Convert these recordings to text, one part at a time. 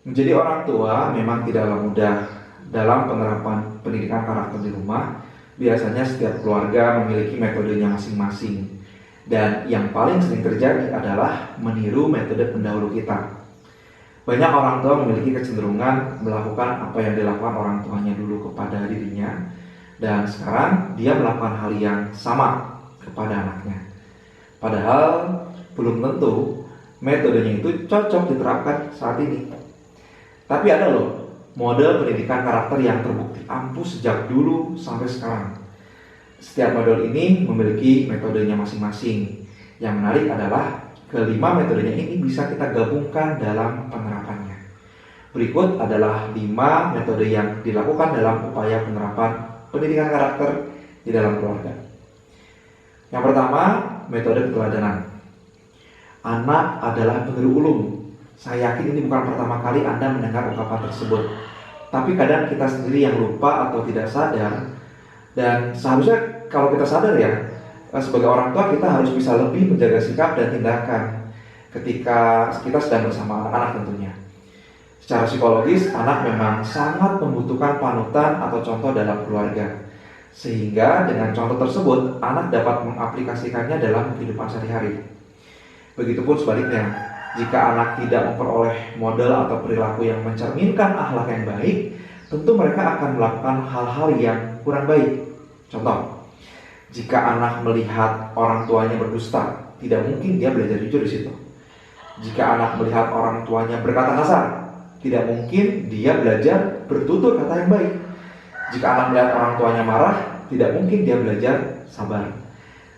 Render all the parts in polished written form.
Menjadi orang tua memang tidaklah mudah. Dalam penerapan pendidikan karakter di rumah, biasanya setiap keluarga memiliki metodenya masing-masing. Dan yang paling sering terjadi adalah meniru metode pendahulu kita. Banyak orang tua memiliki kecenderungan melakukan apa yang dilakukan orang tuanya dulu kepada dirinya, dan sekarang dia melakukan hal yang sama kepada anaknya. Padahal belum tentu metodenya itu cocok diterapkan saat ini. Tapi ada loh model pendidikan karakter yang terbukti ampuh sejak dulu sampai sekarang. Setiap model ini memiliki metodenya masing-masing. Yang menarik adalah kelima metodenya ini bisa kita gabungkan dalam penerapannya. Berikut adalah 5 metode yang dilakukan dalam upaya penerapan pendidikan karakter di dalam keluarga. Yang pertama, metode keteladanan. Anak adalah peniru ulung. Saya yakin ini bukan pertama kali Anda mendengar ungkapan tersebut. Tapi kadang kita sendiri yang lupa atau tidak sadar. Dan seharusnya kalau kita sadar ya, sebagai orang tua kita harus bisa lebih menjaga sikap dan tindakan ketika kita sedang bersama anak-anak tentunya. Secara psikologis, anak memang sangat membutuhkan panutan atau contoh dalam keluarga. Sehingga dengan contoh tersebut, anak dapat mengaplikasikannya dalam kehidupan sehari-hari. Begitupun sebaliknya, jika anak tidak memperoleh model atau perilaku yang mencerminkan akhlak yang baik, tentu mereka akan melakukan hal-hal yang kurang baik. Contoh, jika anak melihat orang tuanya berdusta, tidak mungkin dia belajar jujur di situ. Jika anak melihat orang tuanya berkata kasar, tidak mungkin dia belajar bertutur kata yang baik. Jika anak melihat orang tuanya marah, tidak mungkin dia belajar sabar.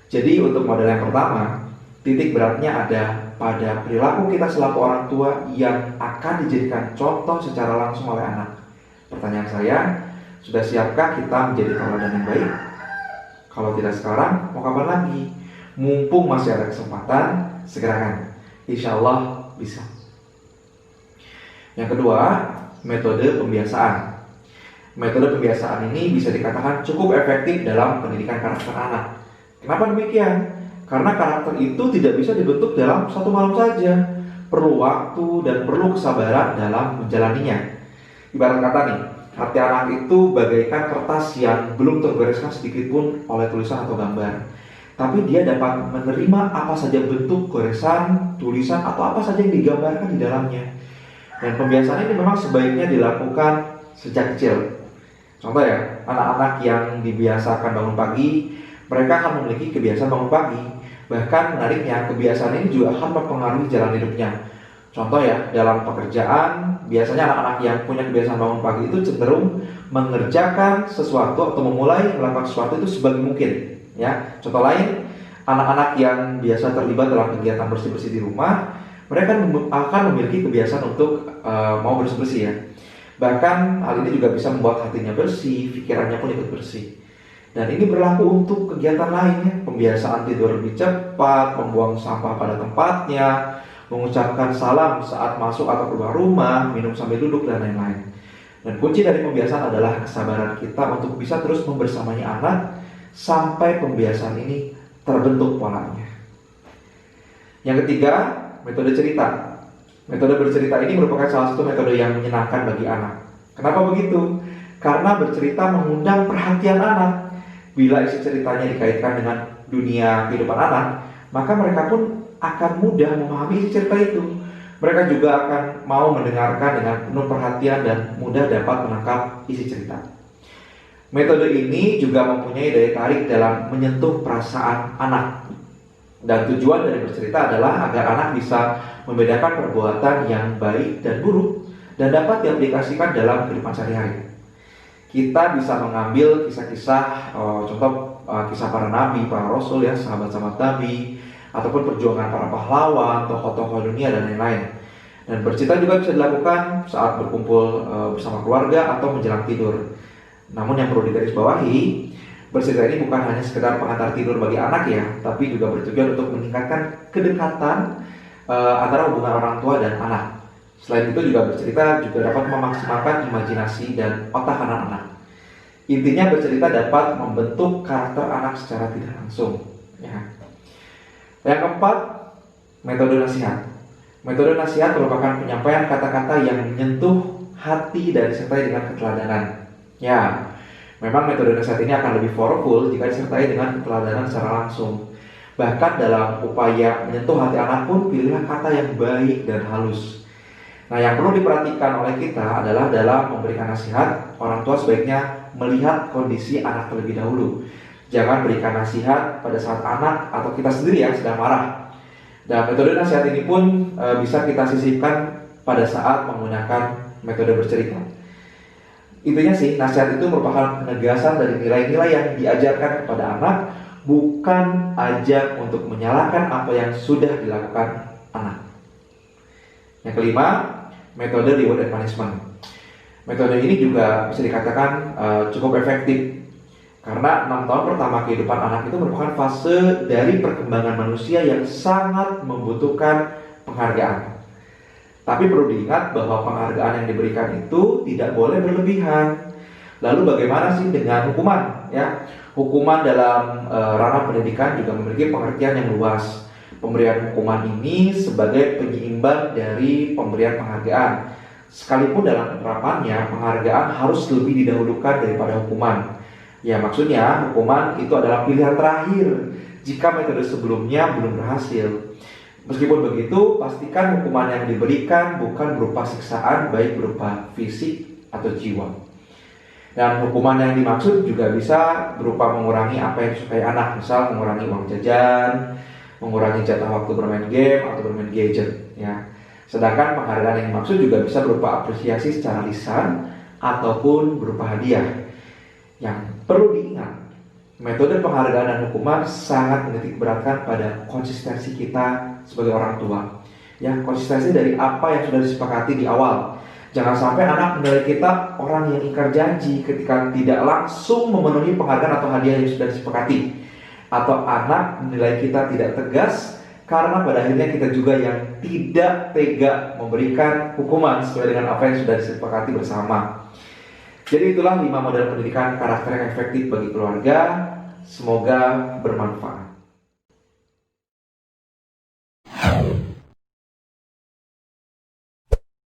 Jadi untuk model yang pertama, titik beratnya ada pada perilaku kita selaku orang tua yang akan dijadikan contoh secara langsung oleh anak. Pertanyaan saya, sudah siapkah kita menjadi tauladan yang baik? Kalau tidak sekarang, mau kapan lagi? Mumpung masih ada kesempatan, segerakan. Insya Allah bisa. Yang kedua, metode pembiasaan. Metode pembiasaan ini bisa dikatakan cukup efektif dalam pendidikan karakter anak. Kenapa demikian? Karena karakter itu tidak bisa dibentuk dalam satu malam saja. Perlu waktu dan perlu kesabaran dalam menjalaninya. Ibarat kata nih, hati anak itu bagaikan kertas yang belum tergoreskan sedikit pun oleh tulisan atau gambar. Tapi dia dapat menerima apa saja bentuk goresan, tulisan, atau apa saja yang digambarkan di dalamnya. Dan pembiasaan ini memang sebaiknya dilakukan sejak kecil. Contoh ya, anak-anak yang dibiasakan bangun pagi, mereka akan memiliki kebiasaan bangun pagi. Bahkan menariknya, kebiasaan ini juga akan mempengaruhi jalan hidupnya. Contoh ya, dalam pekerjaan, biasanya anak-anak yang punya kebiasaan bangun pagi itu cenderung mengerjakan sesuatu atau memulai melakukan sesuatu itu sebagai mungkin. Ya, contoh lain, anak-anak yang biasa terlibat dalam kegiatan bersih-bersih di rumah, mereka akan memiliki kebiasaan untuk mau bersih-bersih ya. Bahkan hal ini juga bisa membuat hatinya bersih, pikirannya pun ikut bersih. Dan ini berlaku untuk kegiatan lainnya, pembiasaan tidur lebih cepat, membuang sampah pada tempatnya, mengucapkan salam saat masuk atau keluar rumah, minum sambil duduk, dan lain-lain. Dan kunci dari pembiasaan adalah kesabaran kita untuk bisa terus membersamai anak sampai pembiasaan ini terbentuk polanya. Yang ketiga, metode cerita. Metode bercerita ini merupakan salah satu metode yang menyenangkan bagi anak. Kenapa begitu? Karena bercerita mengundang perhatian anak. Bila isi ceritanya dikaitkan dengan dunia kehidupan anak, maka mereka pun akan mudah memahami isi cerita itu. Mereka juga akan mau mendengarkan dengan penuh perhatian dan mudah dapat menangkap isi cerita. Metode ini juga mempunyai daya tarik dalam menyentuh perasaan anak. Dan tujuan dari bercerita adalah agar anak bisa membedakan perbuatan yang baik dan buruk dan dapat diaplikasikan dalam kehidupan sehari-hari. Kita bisa mengambil kisah-kisah, contoh kisah para nabi, para rasul ya, sahabat-sahabat nabi, ataupun perjuangan para pahlawan, tokoh-tokoh dunia dan lain-lain. Dan bercerita juga bisa dilakukan saat berkumpul bersama keluarga atau menjelang tidur. Namun yang perlu digarisbawahi, bercerita ini bukan hanya sekedar pengantar tidur bagi anak ya, tapi juga bertujuan untuk meningkatkan kedekatan antara hubungan orang tua dan anak. Selain itu juga bercerita juga dapat memaksimalkan imajinasi dan otak anak-anak. Intinya bercerita dapat membentuk karakter anak secara tidak langsung. Ya. Yang keempat, metode nasihat. Metode nasihat merupakan penyampaian kata-kata yang menyentuh hati dan disertai dengan keteladanan. Ya, memang metode nasihat ini akan lebih powerful jika disertai dengan keteladanan secara langsung. Bahkan dalam upaya menyentuh hati anak pun, pilihlah kata yang baik dan halus. Nah, yang perlu diperhatikan oleh kita adalah dalam memberikan nasihat, orang tua sebaiknya melihat kondisi anak terlebih dahulu. Jangan berikan nasihat pada saat anak atau kita sendiri yang sedang marah. Dan metode nasihat ini pun bisa kita sisipkan pada saat menggunakan metode bercerita. Intinya sih, nasihat itu merupakan penegasan dari nilai-nilai yang diajarkan kepada anak, bukan ajang untuk menyalahkan apa yang sudah dilakukan anak. Yang kelima, metode reward and punishment. Metode ini juga bisa dikatakan cukup efektif karena 6 tahun pertama kehidupan anak itu merupakan fase dari perkembangan manusia yang sangat membutuhkan penghargaan. Tapi perlu diingat bahwa penghargaan yang diberikan itu tidak boleh berlebihan. Lalu bagaimana sih dengan hukuman? Ya, hukuman dalam ranah pendidikan juga memiliki pengertian yang luas. Pemberian hukuman ini sebagai penyeimbang dari pemberian penghargaan. Sekalipun dalam penerapannya, penghargaan harus lebih didahulukan daripada hukuman. Ya, maksudnya hukuman itu adalah pilihan terakhir jika metode sebelumnya belum berhasil. Meskipun begitu, pastikan hukuman yang diberikan bukan berupa siksaan, baik berupa fisik atau jiwa. Dan hukuman yang dimaksud juga bisa berupa mengurangi apa yang disukai anak, misal mengurangi uang jajan, mengurangi jatah waktu bermain game atau bermain gadget. Ya. Sedangkan penghargaan yang dimaksud juga bisa berupa apresiasi secara lisan ataupun berupa hadiah. Yang perlu diingat, metode penghargaan dan hukuman sangat menitik beratkan pada konsistensi kita sebagai orang tua. Ya, konsistensi dari apa yang sudah disepakati di awal. Jangan sampai anak menilai kita orang yang ingkar janji ketika tidak langsung memenuhi penghargaan atau hadiah yang sudah disepakati. Atau anak menilai kita tidak tegas karena pada akhirnya kita juga yang tidak tega memberikan hukuman sesuai dengan apa yang sudah disepakati bersama. Jadi itulah 5 model pendidikan karakter yang efektif bagi keluarga. Semoga bermanfaat.